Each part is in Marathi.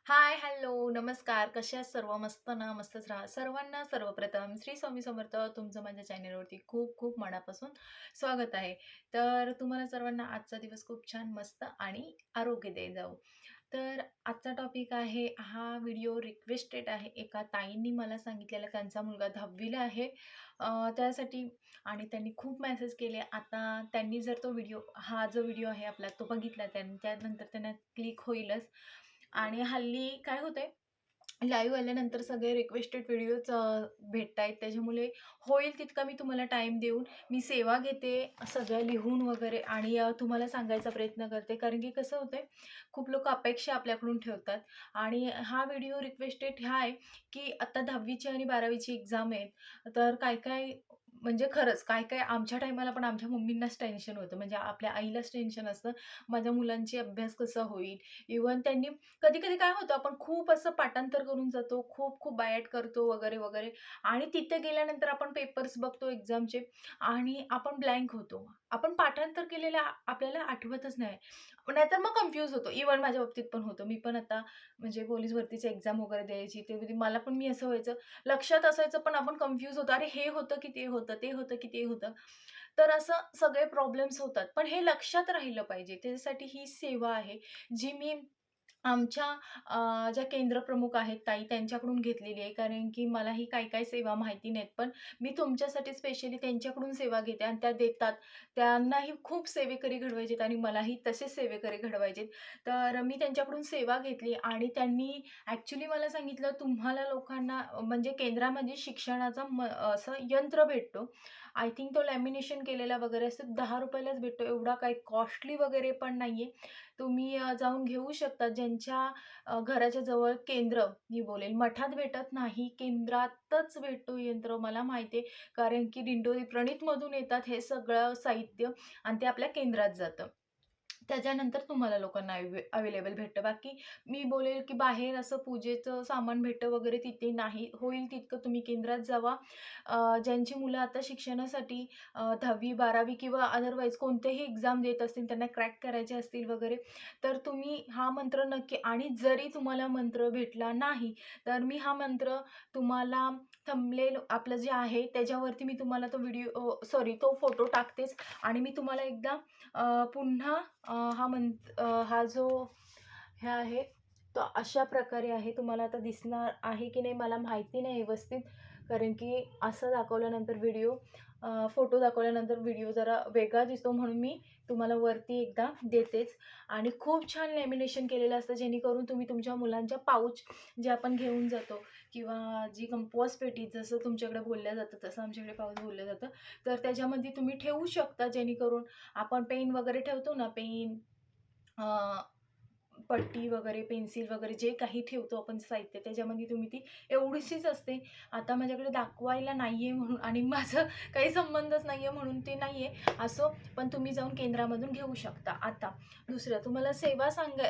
हाय, हॅलो, नमस्कार. कशा आहात सर्व? मस्त ना? मस्तच राहा. सर्वांना सर्वप्रथम श्री स्वामी समर्थ. तुमचं माझ्या चॅनलवरती खूप खूप मनापासून स्वागत आहे. तर तुम्हाला सर्वांना आजचा दिवस खूप छान, मस्त आणि आरोग्यदायी जावो. तर आजचा टॉपिक आहे, हा व्हिडिओ रिक्वेस्टेड आहे. एका ताईंनी मला सांगितलेलं त्यांचा मुलगा 10वी आहे. त्यासाठी आणि त्यांनी खूप मेसेज केले. आता त्यांनी जर तो व्हिडिओ हा जो व्हिडिओ आहे आपला तो बघितला त्यानंतर त्यांना क्लिक होईलच. आणि हल्ली काय होतंय, लाईव्ह आल्यानंतर सगळे रिक्वेस्टेड व्हिडिओज भेटतायत. त्याच्यामुळे होईल तितका मी तुम्हाला टाईम देऊन मी सेवा घेते, सगळ्या लिहून वगैरे आणि तुम्हाला सांगायचा प्रयत्न करते. कारण की कसं होतंय, खूप लोकं अपेक्षा आपल्याकडून ठेवतात आणि हा व्हिडिओ रिक्वेस्टेड ह्या आहे, की आता 10वीची आणि 12वीची एक्झाम आहेत. तर काय-काय म्हणजे खरंच काय-काय आमच्या टाईमाला पण आमच्या मम्मींनाच टेन्शन होतं. म्हणजे आपल्या आईलाच टेन्शन असतं, माझ्या मुलांची अभ्यास कसा होईल? इव्हन त्यांनी कधी-कधी काय होतं, आपण खूप असं पाठांतर करून जातो, खूप-खूप बाय करतो वगैरे, वगैरे आणि तिथे गेल्यानंतर आपण पेपर्स बघतो एक्झामचे आणि आपण ब्लँक होतो. आपण पाठांतर केलेलं आपल्याला आठवतच नाही. नाहीतर मग कन्फ्यूज होतो. इव्हन माझ्या बाबतीत पण होतं. मी पण आता म्हणजे पोलीस भरतीची एक्झाम वगैरे द्यायची, तेव्हा मला पण मी असं व्हायचं, लक्षात असायचं पण आपण कन्फ्यूज होतो. अरे हे होतं की ते होतं, ते होतं की ते होतं. तर असं सगळे प्रॉब्लेम्स होतात. पण हे लक्षात राहिलं पाहिजे. त्याच्यासाठी ही सेवा आहे, जी मी आमच्या ज्या केंद्रप्रमुख आहेत ताई त्यांच्याकडून घेतलेली आहे. कारण की मलाही काही-काही सेवा माहिती नाहीत. पण मी तुमच्यासाठी स्पेशली त्यांच्याकडून सेवा घेते आणि त्या देतात. त्यांनाही खूप सेवेकरी घडवायचे आणि मलाही तसेच सेवेकरी घडवायचे. तर मी त्यांच्याकडून सेवा घेतली आणि त्यांनी ॲक्चुअली मला सांगितलं, तुम्हाला लोकांना म्हणजे केंद्रामध्ये शिक्षणाचा असं यंत्र भेटतो. आय थिंक तो लॅमिनेशन केलेला वगैरे असतो. ₹10 लाच भेटतो. एवढा काही कॉस्टली वगैरे पण नाहीये. तुम्ही जाऊन घेऊ शकता. ज्यांच्या घराच्या जवळ केंद्र मी बोलेल, मठात भेटत नाही, केंद्रातच भेटतो यंत्र मला माहिती आहे. कारण की दिंडोरी प्रणितमधून येतात हे सगळं साहित्य आणि ते आपल्या केंद्रात जातं. त्याच्यानंतर तुम्हाला लोकांना अवेलेबल भेटतं. बाकी मी बोलेल, की बाहेर असं पूजेचं सामान भेटतं वगैरे तिथे नाही. होईल तितकं तुम्ही केंद्रात जावा. ज्यांची मुलं आता शिक्षणासाठी 10वी, 12वी किंवा अदरवाईज कोणतेही एक्झाम देत असतील, त्यांना क्रॅक करायचे असतील वगैरे, तर तुम्ही हा मंत्र नक्की आणि जरी तुम्हाला मंत्र भेटला नाही, तर मी हा मंत्र तुम्हाला थंबनेल आपलं जे आहे त्याच्यावरती मी तुम्हाला तो व्हिडिओ सॉरी तो फोटो टाकतेच आणि मी तुम्हाला एकदा पुन्हा हा जो हे आहे, तो अशा प्रकारे आहे. तुम्हाला आता दिसणार आहे की नाही मला माहिती नाही व्यवस्थित. कारण की असं दाखवल्यानंतर व्हिडिओ फोटो दाखवल्यानंतर व्हिडिओ जरा वेगळा दिसतो म्हणून मी तुम्हाला वरती एकदा देतेच. आणि खूप छान लॅमिनेशन केलेलं असतं जेणेकरून तुम्ही तुमच्या मुलांच्या पाऊच जे आपण घेऊन जातो किंवा जी कंपॉस पेटी जसं तुमच्याकडे बोललं जातं तसं आमच्याकडे पाऊच बोललं जातं. तर त्याच्यामध्ये तुम्ही ठेवू शकता जेणेकरून आपण पेन वगैरे ठेवतो ना, पेन पट्टी वगैरे, पेन्सिल वगैरे जे काही ठेवतो आपण साहित्य त्याच्यामध्ये तुम्ही ती एवढीशीच असते. आता माझ्याकडे दाखवायला नाहीये म्हणून आणि माझं काही संबंधच नाहीये म्हणून ते नाहीये. असो, पण तुम्ही जाऊन केंद्रामधून घेऊ शकता. आता दुसरं तुम्हाला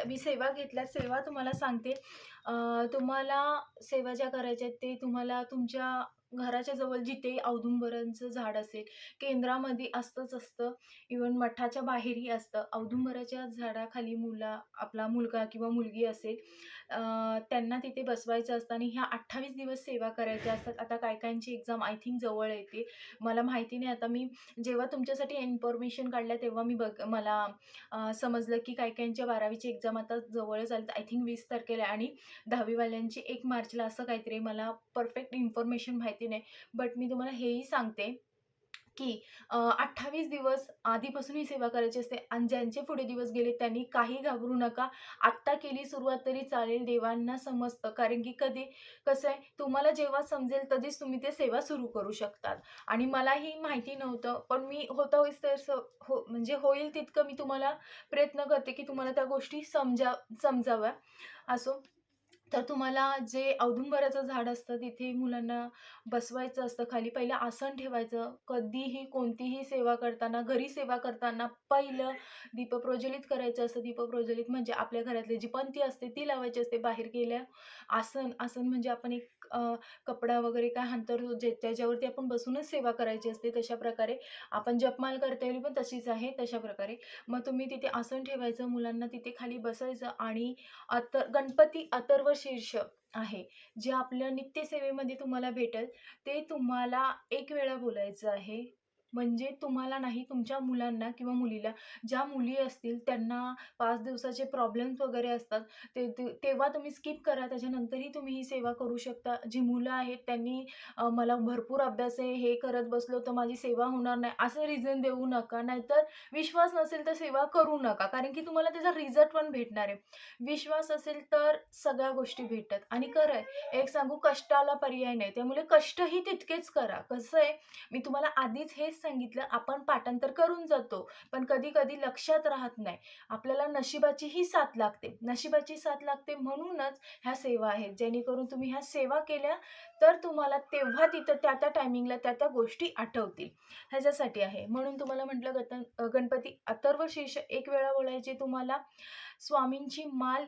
मी सेवा घेतल्या, सेवा तुम्हाला सांगते. तुम्हाला सेवा ज्या करायच्या आहेत ते तुम्हाला तुमच्या घराच्या जवळ जिथे औदुंबराचं झाड असेल, केंद्रामध्ये असतंच असतं. इव्हन मठाच्या बाहेरही असतं. औदुंबराच्या झाडाखाली आपला मुलगा किंवा मुलगी असेल, त्यांना तिथे बसवायचं असतं आणि ह्या 28 दिवस सेवा करायच्या असतात. आता काही-काहींची एक्झाम आय थिंक जवळ येते. मला माहिती नाही आता मी जेव्हा तुमच्यासाठी इन्फॉर्मेशन काढल्या तेव्हा मला समजलं की काही-काहींच्या 12वीची एक्झाम आता जवळच आली. आय थिंक 20 तारखेला आहे आणि 10वी वाल्यांची 1 मार्चला असं काहीतरी मला परफेक्ट इन्फॉर्मेशन माहिती नाही. बट मी तुम्हाला हेही सांगते की 28 दिवस आधीपासून ही सेवा करायची असते आणि ज्यांचे पुढे दिवस गेले त्यांनी काही घाबरू नका. आत्ता केली सुरुवात तरी चालेल. देवांना समजतं. कारण की कधी कसं आहे, तुम्हाला जेव्हा समजेल कधीच तुम्ही ते सेवा सुरू करू शकतात आणि मलाही माहिती नव्हतं. पण मी होता होईस तसं म्हणजे होईल तितकं मी तुम्हाला प्रयत्न करते की तुम्हाला त्या गोष्टी समजाव्या. असो. तर तुम्हाला जे औदुंबराचं झाड असतं तिथे मुलांना बसवायचं असतं खाली. पहिलं आसन ठेवायचं. कधीही कोणतीही सेवा करताना, घरी सेवा करताना पहिलं दीप प्रज्वलित करायचं असतं. दीप प्रज्वलित म्हणजे आपल्या घरातली जी पणती असते ती लावायची असते. बाहेर गेल्या आसन आसन म्हणजे आपण एक कपडा वगैरे काय अंथरतो जे त्याच्यावरती आपण बसूनच सेवा करायची असते. तशा प्रकारे आपण जपमाल करता येईल पण तशीच आहे तशा प्रकारे. मग तुम्ही तिथे आसन ठेवायचं, मुलांना तिथे खाली बसायचं आणि गणपती अथर्व शीर्ष आहे, जे आपल्या नित्यसेवेमध्ये तुम्हाला भेटेल, ते तुम्हाला एक वेळा बोलायचं आहे. म्हणजे तुम्हाला नाही, तुमच्या मुलांना किंवा मुलीला, ज्या मुली असतील त्यांना 5 दिवसाचे प्रॉब्लेम्स वगैरे असतात, तेव्हा तुम्ही स्किप करा. त्याच्यानंतरही तुम्ही ही सेवा करू शकता. जी मुलं आहेत त्यांनी मला भरपूर अभ्यास आहे, हे करत बसलो तर माझी सेवा होणार नाही, असं रिझन देऊ नका. नाहीतर विश्वास नसेल तर सेवा करू नका. कारण की तुम्हाला त्याचा रिझल्ट पण भेटणार आहे. विश्वास असेल तर सगळ्या गोष्टी भेटतात आणि खरं आहे, एक सांगू कष्टाला पर्याय नाही. त्यामुळे कष्टही तितकेच करा. कसं आहे, मी तुम्हाला आधीच हेच सांगितलं, आपण पाठांतर करून जातो, पण कधी-कधी लक्षात राहत नाही. आपल्याला नशिबाचीही साथ लागते. नशिबाची साथ लागते म्हणूनच ह्या सेवा आहेत. जेणेकरून तुम्ही ह्या सेवा केल्या, तर तुम्हाला तेव्हा तिथं त्या-त्या टायमिंगला त्या-त्या गोष्टी आठवतील. ह्याच्यासाठी आहे. म्हणून तुम्हाला म्हटलं गणपती अथर्वशीर्ष एक वेळा बोलायचे तुम्हाला. स्वामींची माळ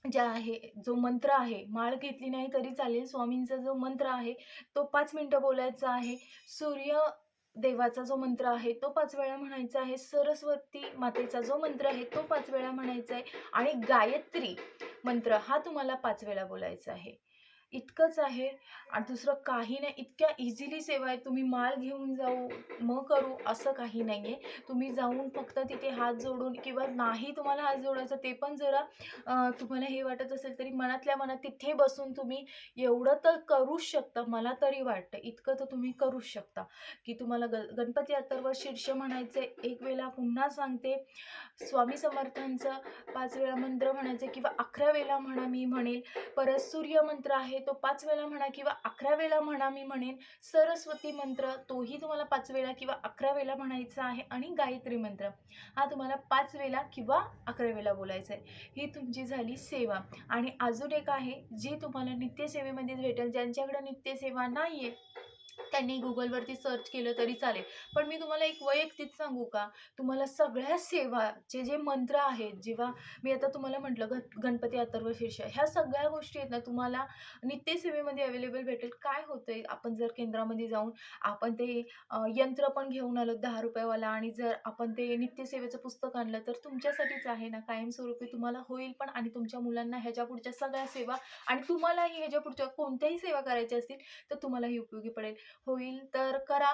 ज्या आहे, जो मंत्र आहे, माळ घेतली नाही तरी चालेल. स्वामींचा जो मंत्र आहे, तो 5 मिनिटं बोलायचा आहे. सूर्य देवाचा जो मंत्र आहे, तो 5 वेळा म्हणायचा आहे. सरस्वती मातेचा जो मंत्र आहे, तो 5 वेळा म्हणायचा आहे आणि गायत्री मंत्र हा तुम्हाला 5 वेळा बोलायचा आहे. इतकंच आहे आणि दुसरं काही नाही. इतक्या इझिली सेवा आहे. तुम्ही माळ घेऊन जाऊ, मग करू असं काही नाहीये. तुम्ही जाऊन फक्त तिथे हात जोडून किंवा नाही तुम्हाला हात जोडायचा ते पण जरा तुम्हाला हे वाटत असेल तरी मनातल्या मनात तिथे बसून तुम्ही एवढं तर करूच शकता. मला तरी वाटतं इतकं तर तुम्ही करूच शकता, की तुम्हाला गणपती अथर्व शीर्ष म्हणायचे. एक वेळेला पुन्हा सांगते, स्वामी समर्थांचं 5 वेळा मंत्र म्हणायचे किंवा 11 वेळा म्हणा मी म्हणेल. परत सूर्यमंत्र आहे तो 5 वेळा म्हणा किंवा 11 वेळा म्हणा मी म्हणेन. सरस्वती मंत्र तोही तुम्हाला 5 वेळा किंवा 11 वेळा म्हणायचा आहे आणि गायत्री मंत्र हा तुम्हाला 5 वेळा किंवा 11 वेळा बोलायचा आहे. ही तुमची झाली सेवा. आणि अजून एक आहे जी तुम्हाला नित्यसेवेमध्ये भेटेल. ज्यांच्याकडे नित्यसेवा नाहीये त्यांनी Googleवरती सर्च केलं तरी चालेल. पण मी तुम्हाला एक वैयक्तिक सांगू का? तुम्हाला सगळ्या सेवाचे जे मंत्र आहेत, जेव्हा मी आता तुम्हाला म्हटलं गणपती अथर्वशीर्ष ह्या सगळ्या गोष्टी आहेत ना, तुम्हाला नित्यसेवेमध्ये अवेलेबल भेटेल. काय होतंय, आपण जर केंद्रामध्ये जाऊन आपण ते यंत्र पण घेऊन आलो ₹10 वाला आणि जर आपण ते नित्यसेवेचं पुस्तक आणलं, तर तुमच्यासाठीच आहे ना, कायमस्वरूपी तुम्हाला होईल पण आणि तुमच्या मुलांना ह्याच्या पुढच्या सगळ्या सेवा आणि तुम्हालाही ह्याच्या पुढच्या कोणत्याही सेवा करायच्या असतील, तर तुम्हालाही उपयोगी पडेल. होईल तर करा.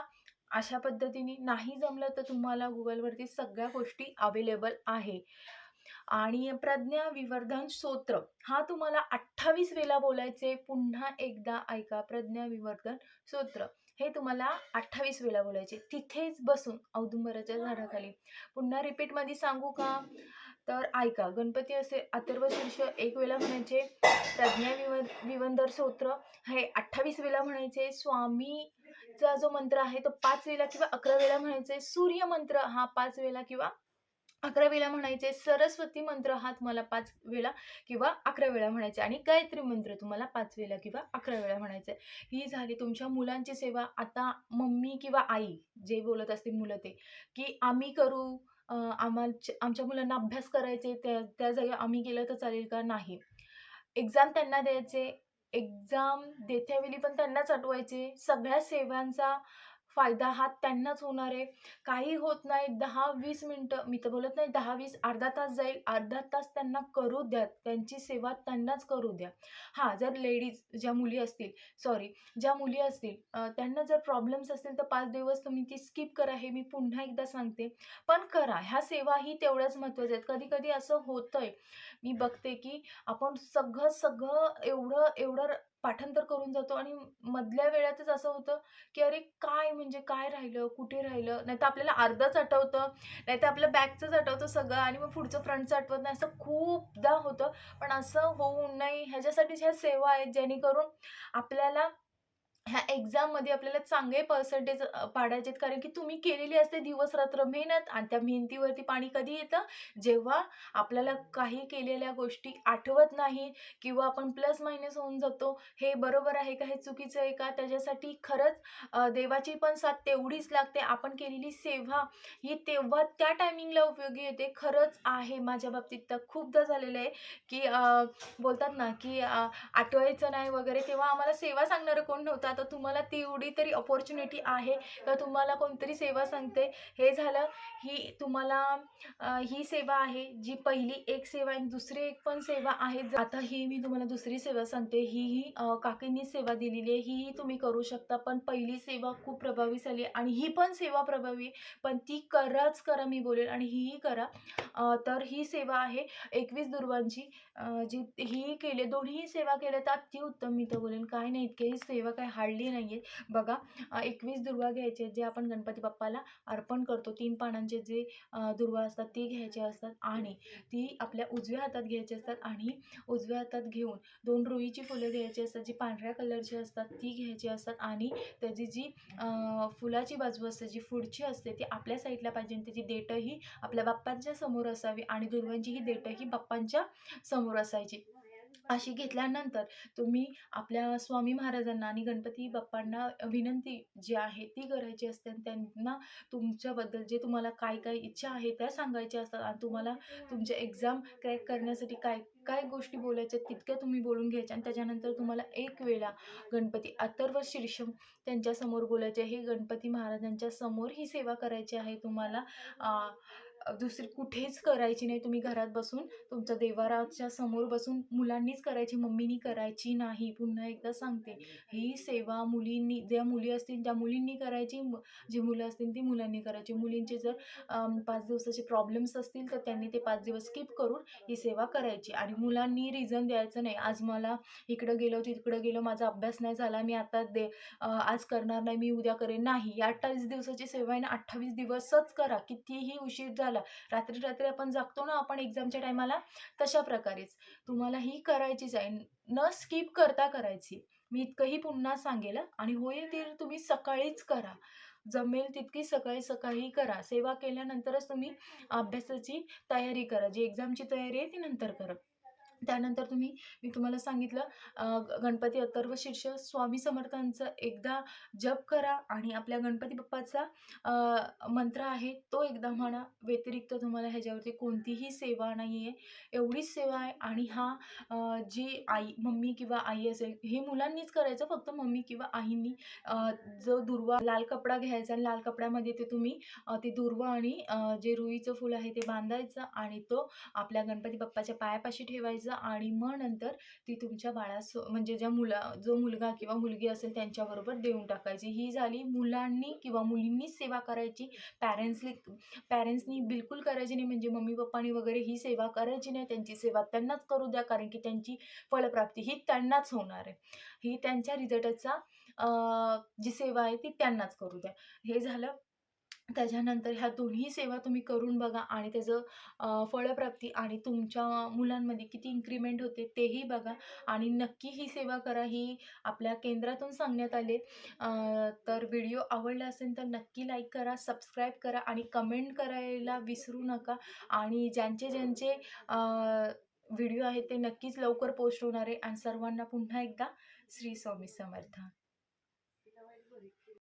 अशा पद्धतीने नाही जमलं तर तुम्हाला Googleवरती सगळ्या गोष्टी अवेलेबल आहे. आणि प्रज्ञा विवर्धन स्तोत्र हा तुम्हाला 28 वेळा बोलायचे. पुन्हा एकदा ऐका, प्रज्ञा विवर्धन स्तोत्र हे तुम्हाला 28 वेळा बोलायचे. तिथेच बसून औदुंबराच्या झाडाखाली. पुन्हा रिपीटमध्ये सांगू का? तर ऐका, गणपती असे अथर्वशीर्ष 1 वेळा म्हणायचे. प्रज्ञा विवंदर स्तोत्र हे 28 वेळा म्हणायचे. स्वामीचा जो मंत्र आहे तो 5 वेळा किंवा 11 वेळा म्हणायचे. सूर्य मंत्र हा 5 वेळा किंवा 11 वेळा म्हणायचे. सरस्वती मंत्र हा तुम्हाला 5 वेळा किंवा 11 वेळा म्हणायचे आणि गायत्री मंत्र तुम्हाला 5 वेळा किंवा 11 वेळा म्हणायचे. ही झाली तुमच्या मुलांची सेवा. आता मम्मी किंवा आई जे बोलत असतील मुलं ते, की आम्ही करू, आमच्या मुलांना अभ्यास करायचे, त्या त्या जागी आम्ही केलं तर चालेल का? नाही. एक्झाम त्यांना द्यायचे. एक्झाम देतेवेळी पण त्यांनाच आठवायचे. सगळ्या सेवांचा फायदा हा त्यांनाच होणार आहे. काही होत नाही 10-20 मिनिटं, मी तर बोलत नाही 10-20, अर्धा तास जाईल, अर्धा तास त्यांना करू द्या. त्यांची सेवा त्यांनाच करू द्या. हां, जर लेडीज ज्या मुली असतील, सॉरी, ज्या मुली असतील त्यांना जर प्रॉब्लेम्स असतील तर 5 दिवस तुम्ही ती स्किप करा, हे मी पुन्हा एकदा सांगते. पण करा. ह्या सेवाही तेवढ्याच महत्त्वाच्या आहेत. कधी-कधी असं होतंय, मी बघते की आपण सगळं एवढं पाठांतर करून जातो आणि मधल्या वेळातच असं होतं, की अरे काय म्हणजे काय राहिलं? कुठे राहिलं? नाहीतर आपल्याला अर्धच आठवतं, नाहीतर आपलं बॅकचंच आठवतं सगळं आणि मग पुढचं फ्रंटचं आठवत नाही. असं खूपदा होतं. पण असं होऊ नये ह्याच्यासाठीच ह्या सेवा आहेत, जेणेकरून आपल्याला ह्या एक्झाममध्ये आपल्याला चांगले पर्सेंटेज पाडायचे आहेत. कारण की तुम्ही केलेली असते दिवस-रात्र मेहनत आणि त्या मेहनतीवरती पाणी कधी येतं? जेव्हा आपल्याला काही केलेल्या गोष्टी आठवत नाही किंवा आपण प्लस मायनस होऊन जातो. हे बरोबर आहे का? हे चुकीचं आहे का? त्याच्यासाठी खरंच देवाची पण साथ तेवढीच लागते. आपण केलेली सेवा ही तेव्हा त्या टायमिंगला उपयोगी येते. खरंच आहे. माझ्या बाबतीत तर खूपदा झालेलं आहे, की बोलतात ना, की आठवायचं नाही वगैरे, तेव्हा आम्हाला सेवा सांगणारं कोण नव्हतं. आता तुम्हाला तेवढी तरी अपॉर्च्युनिटी आहे का तुम्हाला कोणतरी सेवा सांगते. हे झालं, ही तुम्हाला ही सेवा आहे, जी पहिली एक सेवा आहे आणि दुसरी एक पण सेवा आहे. आता ही मी तुम्हाला दुसरी सेवा सांगते. ही काकींनी सेवा दिलेली आहे. ही तुम्ही करू शकता. पण पहिली सेवा खूप प्रभावी झाली आणि ही पण सेवा प्रभावी आहे. पण ती कराच करा मी बोलेल आणि हीही करा. तर ही सेवा आहे 21 दुर्वांची. जी ही केली दोन्हीही सेवा केल्या तर अतिउत्तम मी तर बोलेन. काही नाही इतकीही सेवा काही हार्डली नाही आहे. बघा 21 दुर्वा घ्यायचे जे आपण गणपती बाप्पाला अर्पण करतो. 3 पानांचे जे दुर्वा असतात ते घ्यायचे असतात आणि ती आपल्या उजव्या हातात घ्यायची असतात आणि उजव्या हातात घेऊन 2 रुईची फुलं घ्यायची असतात, जी पांढऱ्या कलरची असतात ती घ्यायची असतात आणि त्याची जी फुलाची बाजू असते, जी पुढची असते ती आपल्या साईडला पाहिजे आणि त्याची देठही आपल्या बाप्पांच्या समोर असावी आणि दुर्वांची ही देठही बाप्पांच्या समोर असायची. अशी घेतल्यानंतर तुम्ही आपल्या स्वामी महाराजांना आणि गणपती बाप्पांना विनंती जी आहे ती करायची असते आणि त्यांना तुमच्याबद्दल जे तुम्हाला काय इच्छा आहे त्या सांगायच्या असतात आणि तुम्हाला तुमचे एक्झाम क्रॅक करण्यासाठी काय काय गोष्टी बोलायच्या तितक्या तुम्ही बोलून घ्यायच्या आणि त्याच्यानंतर तुम्हाला एक वेळा गणपती अथर्व शीर्षम त्यांच्यासमोर बोलायचे. हे गणपती महाराजांच्या समोर ही सेवा करायची आहे तुम्हाला. दुसरी कुठेच करायची नाही. तुम्ही घरात बसून तुमच्या देवाराच्या समोर बसून मुलांनीच करायची, मम्मीनी करायची नाही. पुन्हा एकदा सांगते, ही सेवा मुलींनी ज्या मुली असतील त्या मुलींनी करायची, जी मुलं असतील ती मुलांनी करायची. मुलींचे जर 5 दिवसाचे प्रॉब्लेम्स असतील तर त्यांनी ते 5 दिवस स्किप करून ही सेवा करायची आणि मुलांनी रिझन द्यायचं नाही. आज मला इकडं गेलो, तिकडं गेलो, माझा अभ्यास नाही झाला, मी आता आज करणार नाही, मी उद्या करेन. नाही, या 28 दिवसाची सेवा आहे ना 28 दिवसच करा. कितीही उशीर झाला, रात्री-रात्री आपण जागतो ना आपण एक्झामच्या टायमाला, तशा प्रकारेच तुम्हाला ही करायचीच आहे. न स्किप करता करायची. मी इतकंही पुन्हा सांगेल आणि होईल ते तुम्ही सकाळीच करा. जमेल तितकी सकाळी-सकाळी करा. सेवा केल्यानंतरच तुम्ही अभ्यासाची तयारी करा. जी एक्झामची तयारी आहे ती नंतर करा. त्यानंतर मी तुम्हाला सांगितलं गणपती अथर्व शीर्ष स्वामी समर्थांचं एकदा जप करा आणि आपल्या गणपती बाप्पाचा मंत्र आहे तो एकदा म्हणा. व्यतिरिक्त तुम्हाला ह्याच्यावरती कोणतीही सेवा नाही आहे. एवढीच सेवा आहे आणि जी मम्मी किंवा आई असेल, हे मुलांनीच करायचं फक्त मम्मी किंवा आईंनी जो दुर्वा लाल कपडा घ्यायचा आणि लाल कपड्यामध्ये ते तुम्ही ते दुर्वा आणि जे रुईचं फूल आहे ते बांधायचं आणि तो आपल्या गणपती बाप्पाच्या पायापाशी ठेवायचं आणि मग नंतर ती तुमच्या म्हणजे जो मुलगा किंवा मुलगी असेल त्यांच्याबरोबर देऊन टाकायची. ही झाली मुलांनी किंवा मुलींनीच सेवा करायची. पॅरेंट्सनी बिलकुल करायची नाही. म्हणजे मम्मी-पप्पांनी वगैरे ही सेवा करायची नाही. त्यांची सेवा त्यांनाच करू द्या कारण की त्यांची फलप्राप्ती ही त्यांनाच होणार आहे. ही त्यांच्या रिझल्टचा जी सेवा आहे ती त्यांनाच करू द्या. हे झालं. त्याच्यानंतर ह्या दोन्ही सेवा तुम्ही करून बघा आणि त्याचं फलप्राप्ती आणि तुमच्या मुलांमध्ये किती इन्क्रिमेंट होते तेही बघा आणि नक्की ही सेवा करा. ही आपल्या केंद्रातून सांगण्यात आले. तर व्हिडिओ आवडला असेल तर नक्की लाईक करा, सबस्क्राईब करा आणि कमेंट करायला विसरू नका आणि ज्यांचे व्हिडिओ आहेत ते नक्कीच लवकर पोस्ट होणार आहे आणि सर्वांना पुन्हा एकदा श्री स्वामी समर्थ.